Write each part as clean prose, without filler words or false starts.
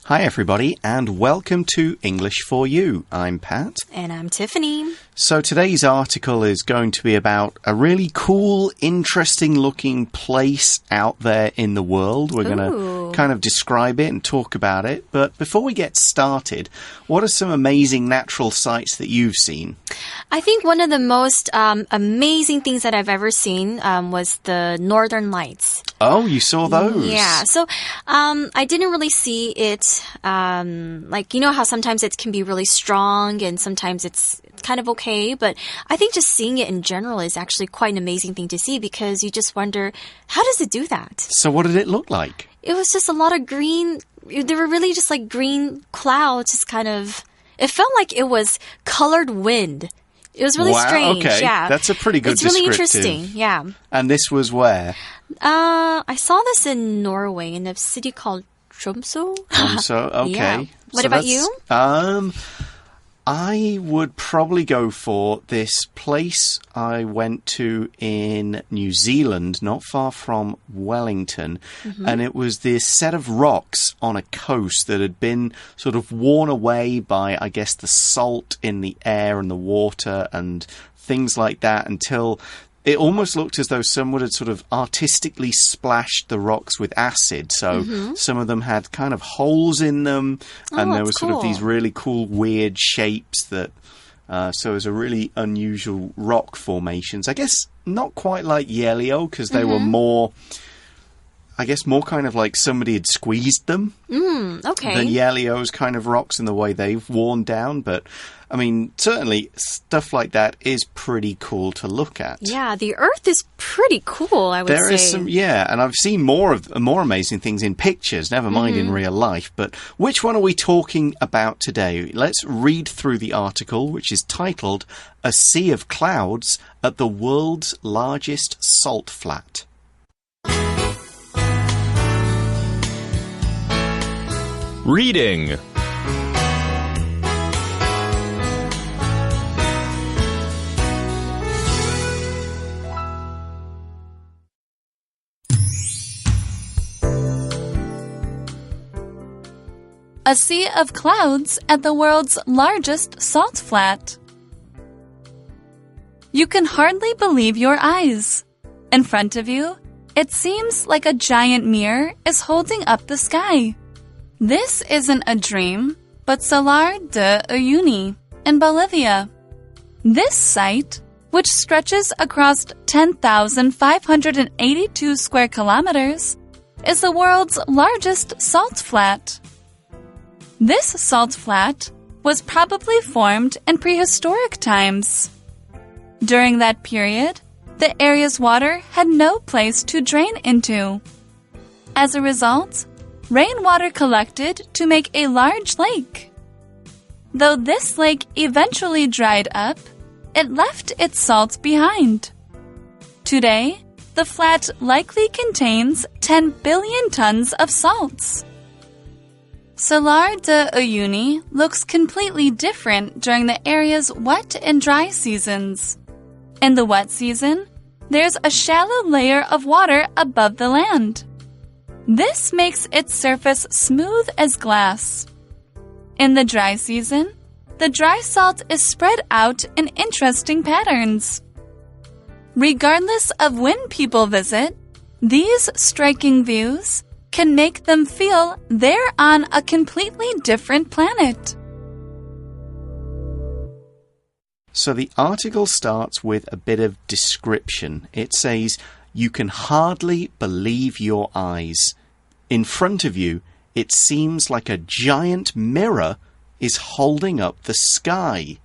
Hi everybody and welcome to English for You. I'm Pat. And I'm Tiffany. So today's article is going to be about a really cool, interesting looking place out there in the world. We're going to kind of describe it and talk about it. But before we get started, what are some amazing natural sights that you've seen? I think one of the most amazing things that I've ever seen was the Northern Lights. Oh, you saw those? Yeah. So I didn't really see it like, you know how sometimes it can be really strong and sometimes it's kind of okay. But I think just seeing it in general is actually quite an amazing thing to see because you just wonder, how does it do that? So what did it look like? It was just a lot of green. They were really just like green clouds, just kind of, it felt like it was colored wind. It was really strange. Okay. Yeah. That's a pretty good descriptive. It's really interesting. Yeah. And this was where? I saw this in Norway in a city called Tromsø. Tromsø, okay. Yeah. What about you? I would probably go for this place I went to in New Zealand, not far from Wellington, and it was this set of rocks on a coast that had been sort of worn away by, I guess, the salt in the air and the water and things like that until it almost looked as though someone had sort of artistically splashed the rocks with acid. So some of them had kind of holes in them, and there were sort of these really cool, weird shapes that... so it was a really unusual rock formations. I guess not quite like Yelio, because they were more... I guess more kind of like somebody had squeezed them than Yelio's kind of rocks in the way they've worn down. But, I mean, certainly stuff like that is pretty cool to look at. Yeah, the Earth is pretty cool, I would say. There is some, yeah, and I've seen more amazing things in pictures, never mind in real life. But which one are we talking about today? Let's read through the article, which is titled, A Sea of Clouds at the World's Largest Salt Flat. Reading. A sea of clouds at the world's largest salt flat. You can hardly believe your eyes. In front of you, it seems like a giant mirror is holding up the sky. This isn't a dream, but Salar de Uyuni in Bolivia. This site, which stretches across 10,582 square kilometers, is the world's largest salt flat. This salt flat was probably formed in prehistoric times. During that period, the area's water had no place to drain into. As a result, rainwater collected to make a large lake. Though this lake eventually dried up, it left its salt behind. Today, the flat likely contains 10 billion tons of salts. Salar de Uyuni looks completely different during the area's wet and dry seasons. In the wet season, there's a shallow layer of water above the land. This makes its surface smooth as glass. In the dry season, the dry salt is spread out in interesting patterns. Regardless of when people visit, these striking views can make them feel they're on a completely different planet. So the article starts with a bit of description. It says, you can hardly believe your eyes. In front of you, it seems like a giant mirror is holding up the sky.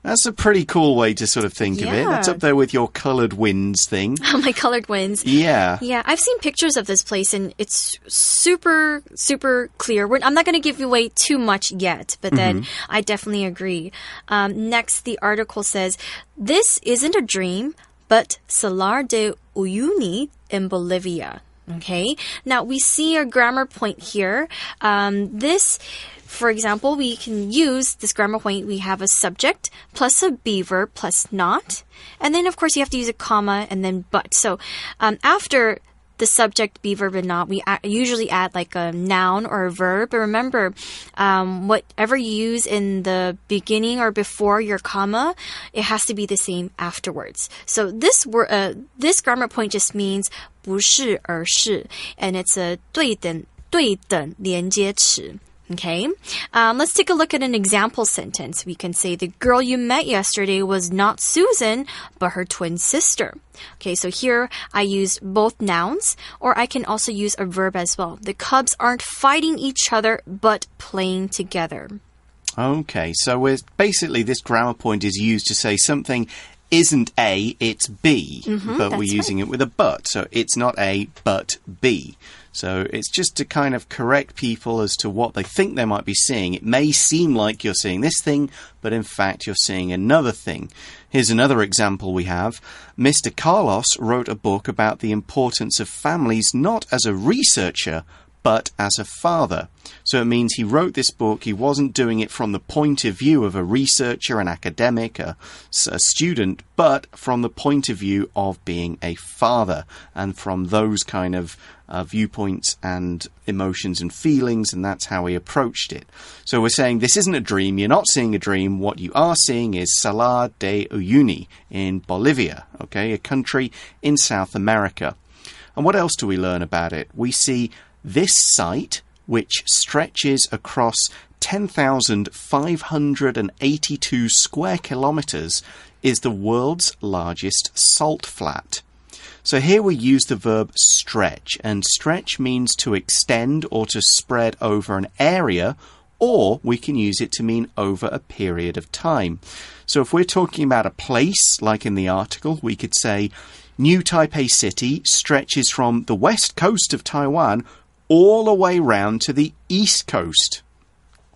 That's a pretty cool way to sort of think of it. That's up there with your coloured winds thing. Oh, my coloured winds. Yeah. Yeah, I've seen pictures of this place, and it's super, super clear. I'm not going to give away too much yet, but then I definitely agree. Next, the article says, this isn't a dream, but Salar de Uyuni in Bolivia. Okay, now we see a grammar point here. For example, we can use this grammar point. We have a subject plus a be verb plus not. And then, of course, you have to use a comma and then but. So after the subject, be, verb, and not, we usually add like a noun or a verb. But remember, whatever you use in the beginning or before your comma, it has to be the same afterwards. So this grammar point just means 不是而是, and it's a 对等连接词. Okay, let's take a look at an example sentence. We can say, the girl you met yesterday was not Susan, but her twin sister. Okay, so here I used both nouns, or I can also use a verb as well. The Cubs aren't fighting each other, but playing together. Okay, so basically this grammar point is used to say something isn't A, it's B, but we're using it with a but. So it's not A, but B. So it's just to kind of correct people as to what they think they might be seeing. It may seem like you're seeing this thing, but in fact you're seeing another thing. Here's another example we have. Mr. Carlos wrote a book about the importance of families not as a researcher, but as a father. So it means he wrote this book. He wasn't doing it from the point of view of a researcher, an academic, a student, but from the point of view of being a father, and from those kind of viewpoints and emotions and feelings, and that's how he approached it. So we're saying this isn't a dream. You're not seeing a dream. What you are seeing is Salar de Uyuni in Bolivia, okay, a country in South America. And what else do we learn about it? We see this site, which stretches across 10,582 square kilometers, is the world's largest salt flat. So here we use the verb stretch, and stretch means to extend or to spread over an area, or we can use it to mean over a period of time. So if we're talking about a place, like in the article, we could say, New Taipei City stretches from the west coast of Taiwan all the way round to the east coast.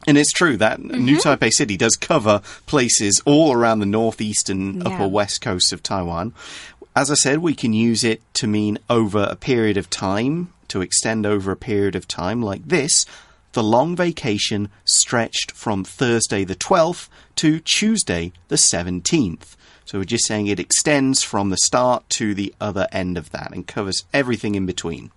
And it's true that New Taipei City does cover places all around the northeast and upper west coast of Taiwan. As I said, we can use it to mean over a period of time, to extend over a period of time, like this. The long vacation stretched from Thursday the 12th to Tuesday the 17th. So we're just saying it extends from the start to the other end of that and covers everything in between.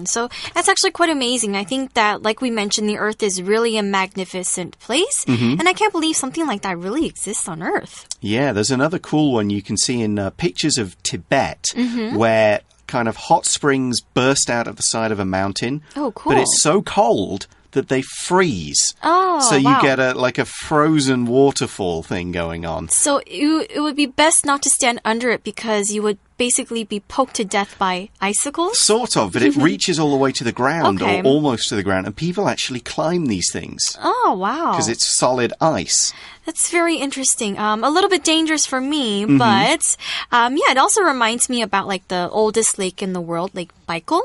So that's actually quite amazing. I think that, like we mentioned, the Earth is really a magnificent place. And I can't believe something like that really exists on Earth. Yeah, there's another cool one you can see in pictures of Tibet, where kind of hot springs burst out of the side of a mountain. Oh, cool. But it's so cold that they freeze. Oh, so you get a frozen waterfall thing going on. So it would be best not to stand under it because you would basically be poked to death by icicles? Sort of, but it reaches all the way to the ground, or almost to the ground, and people actually climb these things. Oh, wow. Because it's solid ice. That's very interesting. A little bit dangerous for me, but it also reminds me about like the oldest lake in the world, Lake Baikal,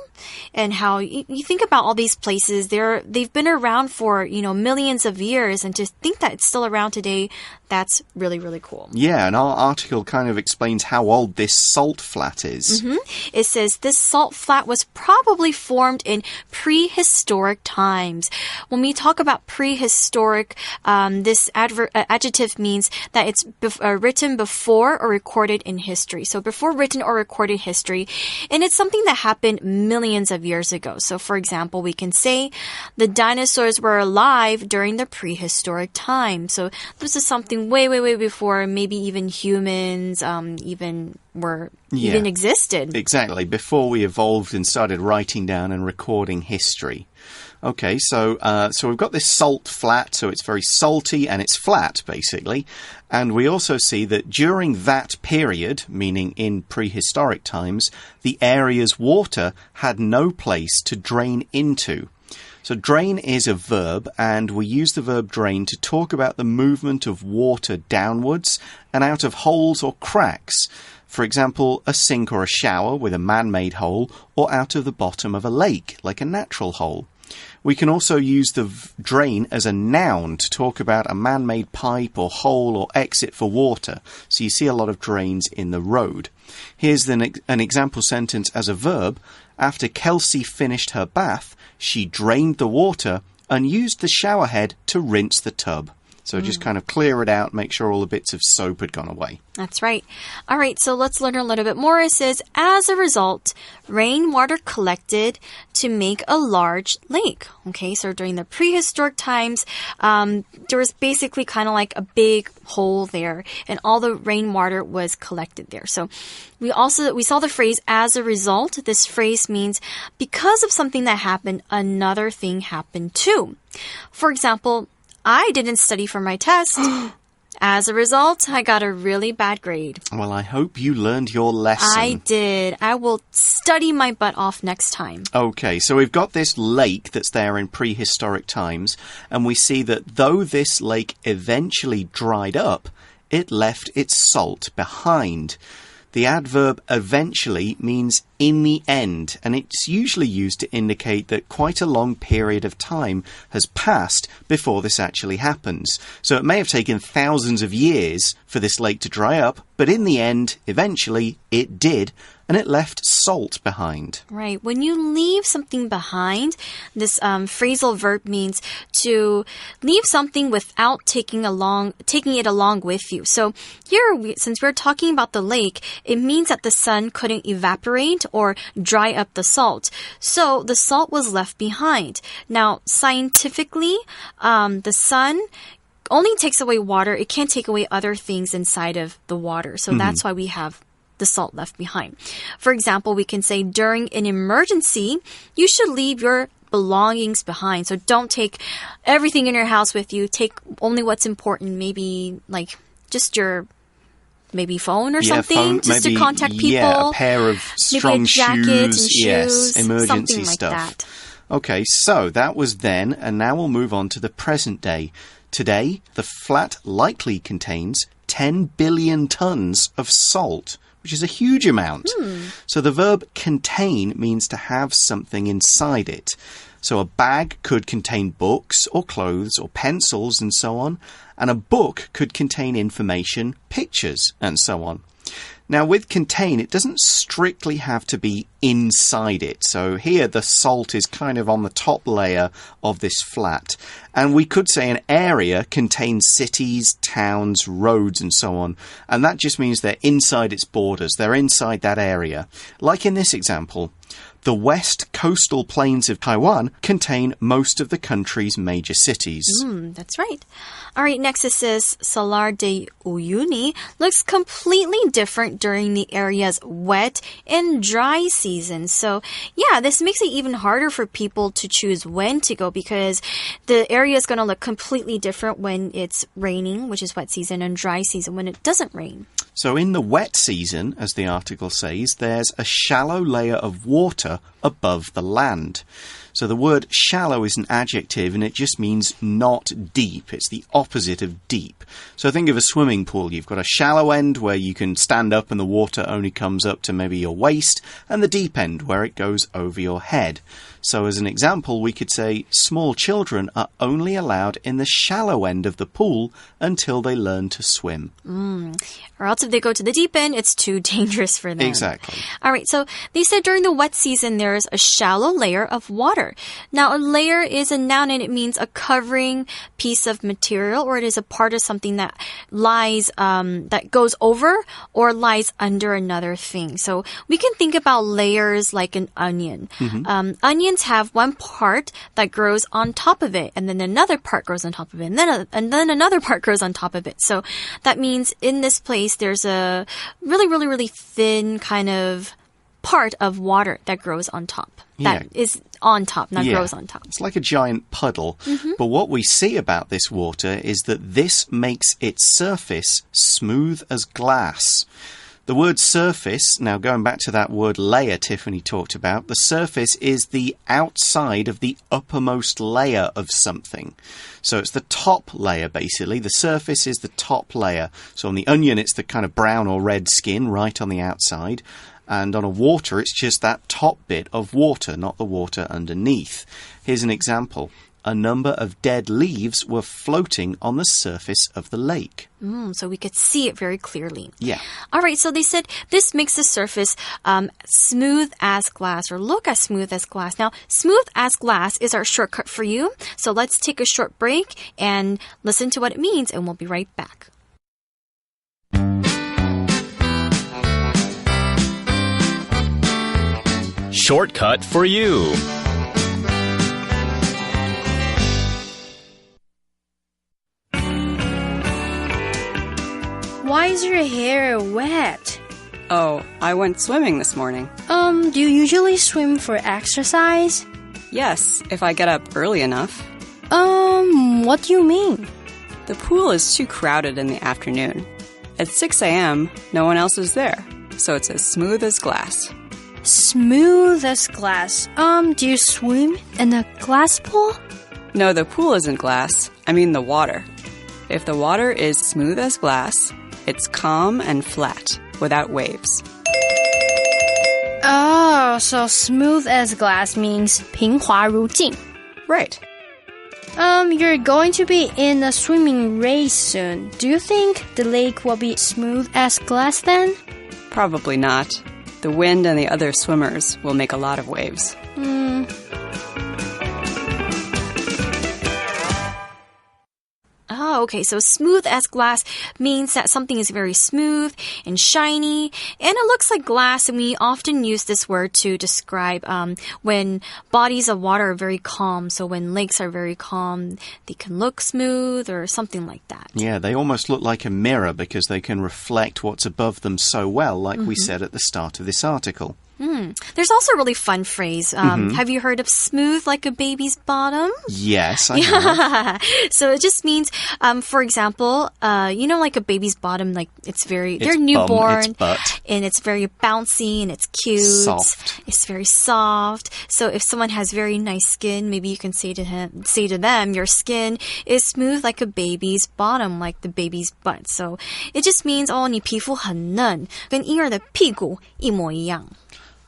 and how you think about all these places. They've been around for millions of years, and to think that it's still around today, that's really, really cool. Yeah, and our article kind of explains how old this salt flat is. It says this salt flat was probably formed in prehistoric times. When we talk about prehistoric, this adjective means that it's written before or recorded in history. So before written or recorded history, and it's something that happened millions of years ago. So for example, we can say the dinosaurs were alive during the prehistoric time. So this is something way, way, way before maybe even humans even existed. Exactly, before we evolved and started writing down and recording history. Okay, so we've got this salt flat, so it's very salty and it's flat, basically. And we also see that during that period, meaning in prehistoric times, the area's water had no place to drain into. So drain is a verb, and we use the verb drain to talk about the movement of water downwards and out of holes or cracks. For example, a sink or a shower with a man-made hole, or out of the bottom of a lake, like a natural hole. We can also use the drain as a noun to talk about a man-made pipe or hole or exit for water. So you see a lot of drains in the road. Here's an example sentence as a verb. After Kelsey finished her bath, she drained the water and used the shower head to rinse the tub. So just kind of clear it out, make sure all the bits of soap had gone away. That's right. All right, so let's learn a little bit more. It says, as a result, rainwater collected to make a large lake. Okay, so during the prehistoric times, there was basically kind of like a big hole there, and all the rainwater was collected there. So we saw the phrase, as a result. This phrase means because of something that happened, another thing happened too. For example, I didn't study for my test. As a result, I got a really bad grade. Well, I hope you learned your lesson. I did. I will study my butt off next time. Okay, so we've got this lake that's there in prehistoric times, and we see that though this lake eventually dried up, it left its salt behind. The adverb eventually means in the end, and it's usually used to indicate that quite a long period of time has passed before this actually happens. So it may have taken thousands of years for this lake to dry up, but in the end, eventually, it did, and it left salt behind. Right. When you leave something behind, this phrasal verb means to leave something without taking it along with you. So here, since we're talking about the lake, it means that the sun couldn't evaporate or dry up the salt. So the salt was left behind. Now, scientifically, the sun only takes away water. It can't take away other things inside of the water. So that's why we have the salt left behind. For example, we can say during an emergency, you should leave your belongings behind. So don't take everything in your house with you. Take only what's important. Maybe like just your phone or something, phone, just maybe, to contact people. Yeah, a pair of strong maybe a jacket shoes. And shoes. Yes, emergency something like stuff. That. Okay, so that was then, and now we'll move on to the present day. Today, the flat likely contains 10 billion tons of salt, which is a huge amount. So the verb contain means to have something inside it. So a bag could contain books or clothes or pencils and so on, and a book could contain information, pictures, and so on. Now, with contain, it doesn't strictly have to be inside it. So here, the salt is kind of on the top layer of this flat. And we could say an area contains cities, towns, roads, and so on. And that just means they're inside its borders. They're inside that area. Like in this example, the west coastal plains of Taiwan contain most of the country's major cities. That's right. All right, next it says Salar de Uyuni looks completely different during the area's wet and dry season. So, yeah, this makes it even harder for people to choose when to go because the area is going to look completely different when it's raining, which is wet season, and dry season when it doesn't rain. So in the wet season, as the article says, there's a shallow layer of water above the land. So the word shallow is an adjective and it just means not deep. It's the opposite of deep. So think of a swimming pool. You've got a shallow end where you can stand up and the water only comes up to maybe your waist, and the deep end where it goes over your head. So as an example, we could say small children are only allowed in the shallow end of the pool until they learn to swim. Or else if they go to the deep end, it's too dangerous for them. Exactly. All right, so they said during the wet season, there's a shallow layer of water. Now, a layer is a noun and it means a covering piece of material, or it is a part of something that lies, that goes over or lies under another thing. So we can think about layers like an onion. Onions have one part that grows on top of it, and then another part grows on top of it, and then another part grows on top of it. So that means in this place, there's a really, really, really thin kind of part of water that grows on top. That is on top, not grows on top. It's like a giant puddle. But what we see about this water is that this makes its surface smooth as glass. The word surface, now going back to that word layer Tiffany talked about, the surface is the outside of the uppermost layer of something. So it's the top layer, basically. The surface is the top layer. So on the onion, it's the kind of brown or red skin right on the outside. And on a water, it's just that top bit of water, not the water underneath. Here's an example. A number of dead leaves were floating on the surface of the lake. So we could see it very clearly. Yeah. All right, so they said this makes the surface smooth as glass or look as smooth as glass. Now, smooth as glass is our shortcut for you. So let's take a short break and listen to what it means, and we'll be right back. Shortcut for you. Why is your hair wet? Oh, I went swimming this morning. Do you usually swim for exercise? Yes, if I get up early enough. What do you mean? The pool is too crowded in the afternoon. At 6 a.m., no one else is there, so it's as smooth as glass. Smooth as glass. Do you swim in a glass pool? No, the pool isn't glass. I mean the water. If the water is smooth as glass, it's calm and flat, without waves. Oh, so smooth as glass means 平滑如镜. Right. You're going to be in a swimming race soon. Do you think the lake will be smooth as glass then? Probably not. The wind and the other swimmers will make a lot of waves. Oh, okay. So smooth as glass means that something is very smooth and shiny, and it looks like glass, and we often use this word to describe when bodies of water are very calm. So when lakes are very calm, they can look smooth or something like that. Yeah, they almost look like a mirror because they can reflect what's above them so well, like we said at the start of this article. There's also a really fun phrase. Have you heard of smooth like a baby's bottom? Yes, I have. So it just means, for example, like a baby's bottom, like they're newborn, its butt. And it's very bouncy and it's cute. Soft. It's very soft. So if someone has very nice skin, maybe you can say to them, your skin is smooth like a baby's bottom, like the baby's butt. So it just means,你皮肤很嫩，跟婴儿的屁股一模一样。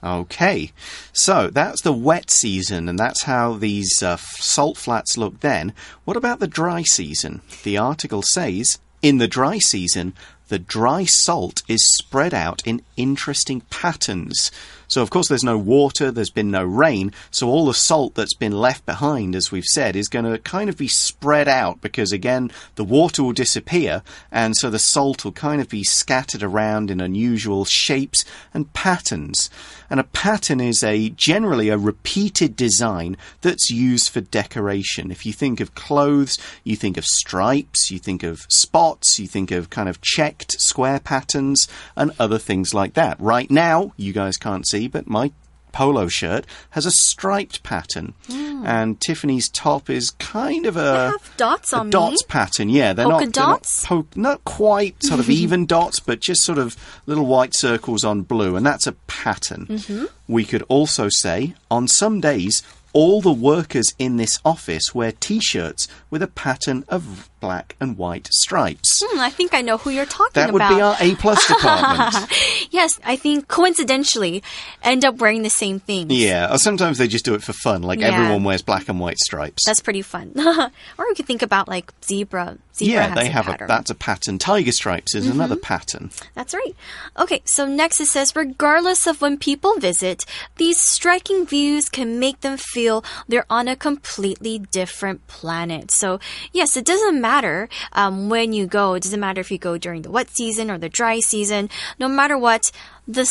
Okay, so that's the wet season, and that's how these salt flats look then. What about the dry season? The article says, in the dry season, the dry salt is spread out in interesting patterns. So, of course, there's no water, there's been no rain, so all the salt that's been left behind, as we've said, is going to kind of be spread out because, again, the water will disappear, and so the salt will kind of be scattered around in unusual shapes and patterns. And a pattern is generally a repeated design that's used for decoration. If you think of clothes, you think of stripes, you think of spots, you think of kind of checked square patterns and other things like that. Right now, you guys can't see, but my polo shirt has a striped pattern, and Tiffany's top is kind of a have dots on dots me. pattern. Yeah, they're dots? not quite sort of even dots, but just sort of little white circles on blue, and that's a pattern. We could also say, on some days, all the workers in this office wear T-shirts with a pattern of black and white stripes. I think I know who you're talking That about. would be our A+ department. Yes, I think coincidentally end up wearing the same things. Yeah, or sometimes they just do it for fun, like everyone wears black and white stripes. That's pretty fun. Or we could think about like zebra. Zebra has they have pattern. that's a pattern. Tiger stripes is another pattern. That's right. Okay, so next it says, regardless of when people visit, these striking views can make them feel they're on a completely different planet. So yes, it doesn't matter when you go. It doesn't matter if you go during the wet season or the dry season. No matter what, the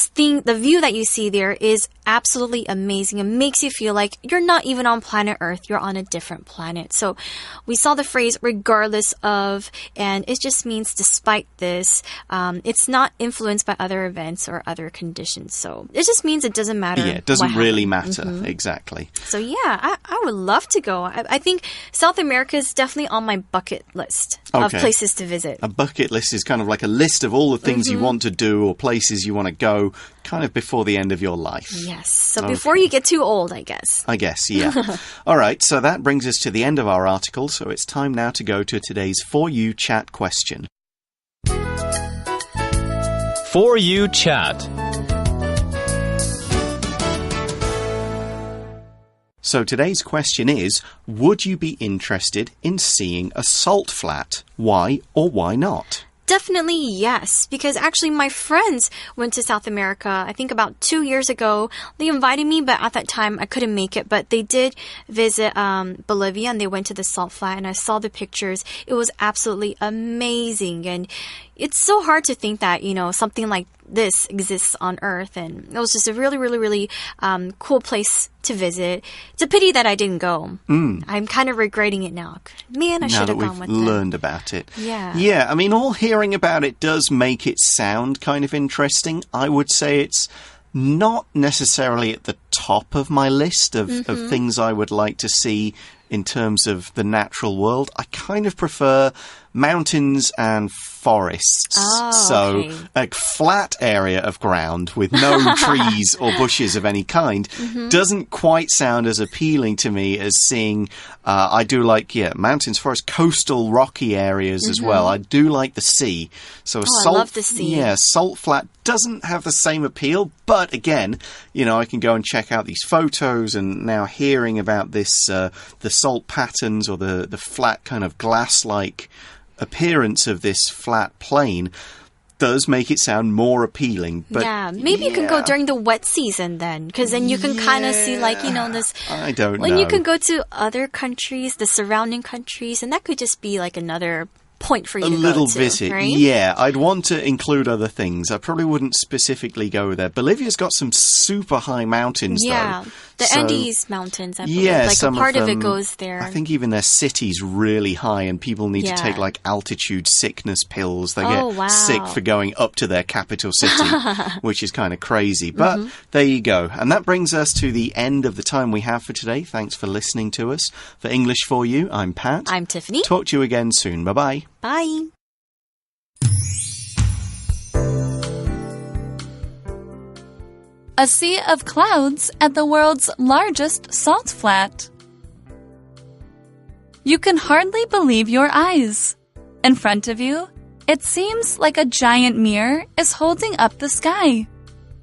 view that you see there is absolutely amazing. It makes you feel like you're not even on planet Earth, you're on a different planet. So we saw the phrase regardless of, and it just means despite this. It's not influenced by other events or other conditions. So it just means it doesn't matter. Yeah, it doesn't really matter. Exactly. So yeah, I would love to go. I think South America is definitely on my bucket list of places to visit. A bucket list is kind of like a list of all the things you want to do or places you want to go kind of before the end of your life. Yes. So before you get too old, I guess. I guess, yeah. All right, so that brings us to the end of our article, so it's time now to go to today's For You Chat question. For You Chat. So today's question is, would you be interested in seeing a salt flat? Why or why not? Definitely yes, because actually my friends went to South America, I think about 2 years ago. They invited me, but at that time I couldn't make it. But they did visit Bolivia and they went to the salt flat and I saw the pictures. It was absolutely amazing. And it's so hard to think that, something like this exists on Earth. And it was just a really, really, really cool place to visit. It's a pity that I didn't go. I'm kind of regretting it now. Man, I should have gone with them. Now that we've learned about it. Yeah. Yeah, I mean, all hearing about it does make it sound kind of interesting. I would say it's not necessarily at the top of my list of things I would like to see in terms of the natural world. I kind of prefer mountains and forests. So a flat area of ground with no trees or bushes of any kind doesn't quite sound as appealing to me as seeing, I do like, mountains, forests, coastal rocky areas as well. I do like the sea. So I love the sea. Yeah, salt flat doesn't have the same appeal, but again, I can go and check out these photos, and now hearing about this, the salt patterns or the flat kind of glass-like appearance of this flat plain does make it sound more appealing. But maybe you can go during the wet season then, because then you can kind of see this. I don't know. When you can go to other countries, the surrounding countries, and that could just be like another point for you to go to. A little visit, right? Yeah. I'd want to include other things. I probably wouldn't specifically go there. Bolivia's got some super high mountains, though. The Andes Mountains, I believe. Like a part of it goes there. I think even their city's really high, and people need to take like altitude sickness pills. They get sick for going up to their capital city, which is kind of crazy. But there you go. And that brings us to the end of the time we have for today. Thanks for listening to us. For English for You, I'm Pat. I'm Tiffany. Talk to you again soon. Bye-bye. Bye. A sea of clouds at the world's largest salt flat. You can hardly believe your eyes. In front of you, it seems like a giant mirror is holding up the sky.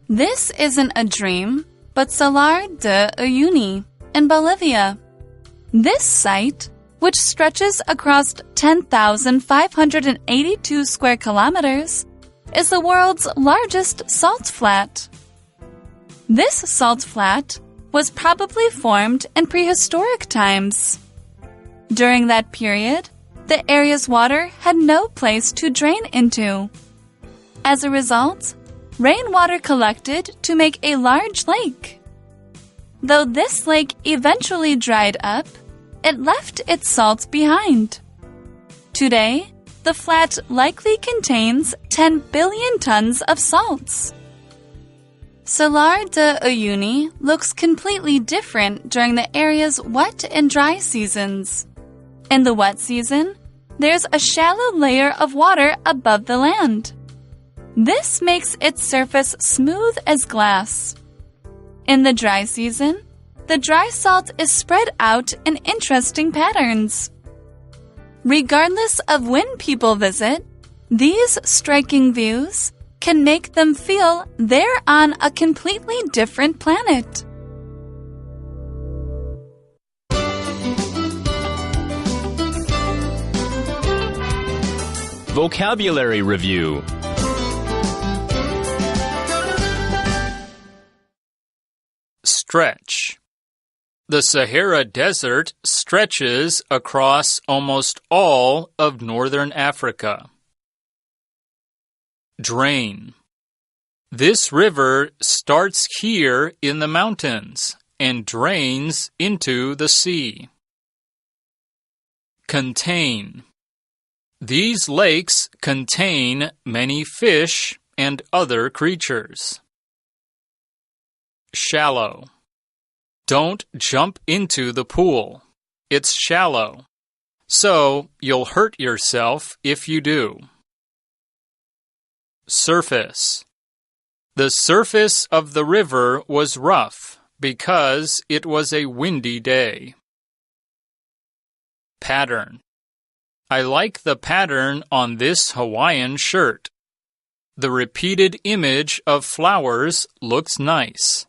This isn't a dream, but Salar de Uyuni in Bolivia. This site, which stretches across 10,582 square kilometers, is the world's largest salt flat. This salt flat was probably formed in prehistoric times. During that period, the area's water had no place to drain into. As a result, rainwater collected to make a large lake. Though this lake eventually dried up, it left its salt behind. Today, the flat likely contains 10 billion tons of salts. Salar de Uyuni looks completely different during the area's wet and dry seasons. In the wet season, there's a shallow layer of water above the land. This makes its surface smooth as glass. In the dry season, the dry salt is spread out in interesting patterns. Regardless of when people visit, these striking views can make them feel they're on a completely different planet. Vocabulary Review. Stretch. The Sahara Desert stretches across almost all of northern Africa. Drain. This river starts here in the mountains and drains into the sea. Contain. These lakes contain many fish and other creatures. Shallow. Don't jump into the pool. It's shallow, so you'll hurt yourself if you do. Surface. The surface of the river was rough because it was a windy day. Pattern. I like the pattern on this Hawaiian shirt. The repeated image of flowers looks nice.